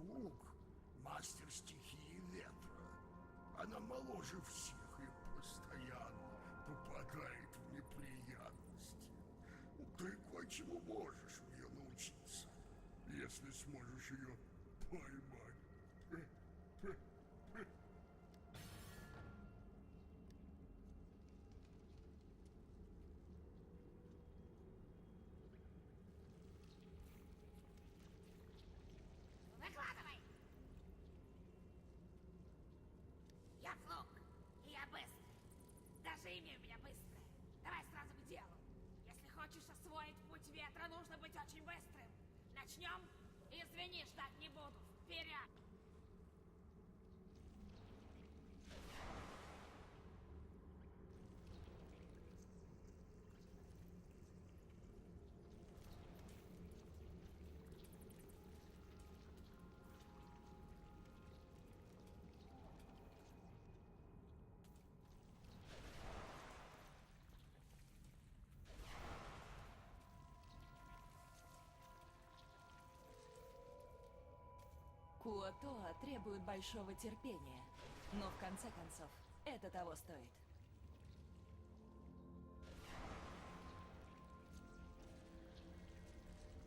флук, мастер стихии ветра. Она моложе всех и постоянно попадает в неприятности. Ты кое-чему можешь ее научиться, если сможешь ее поймать. Выкладывай! Я флук, и я быстрый. Даже имя у меня быстрое. Давай сразу к делу. Если хочешь освоить путь ветра, нужно быть очень быстрым. Начнем? Извини, ждать не буду. Вперед! Куотоа требует большого терпения, но в конце концов, это того стоит.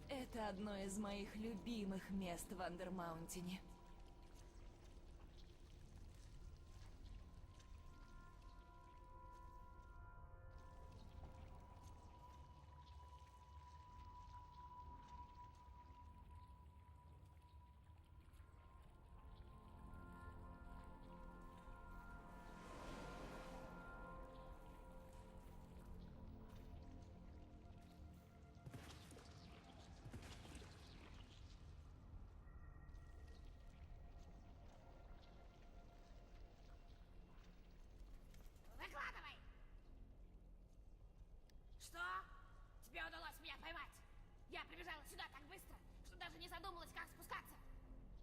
Это одно из моих любимых мест в Андермаунтине. Выкладывай! Что? Тебе удалось меня поймать? Я прибежала сюда так быстро, что даже не задумалась, как спускаться.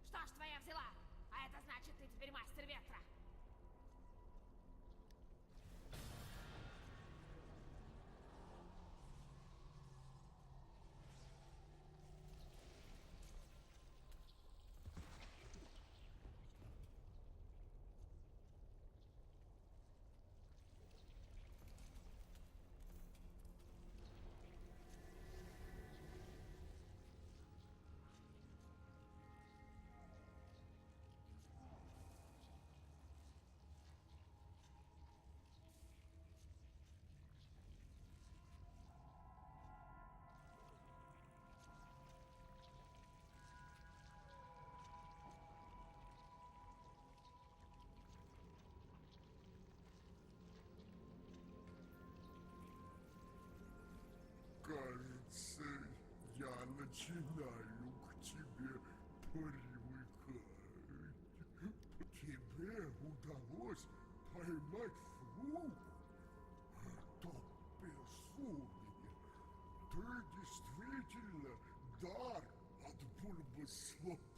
Что ж, твоя взяла. А это значит, ты теперь мастер ветра. Кажется, я начинаю к тебе привыкать. Тебе удалось поймать флук? Это безумие. Ты действительно дар от Бульбаслова.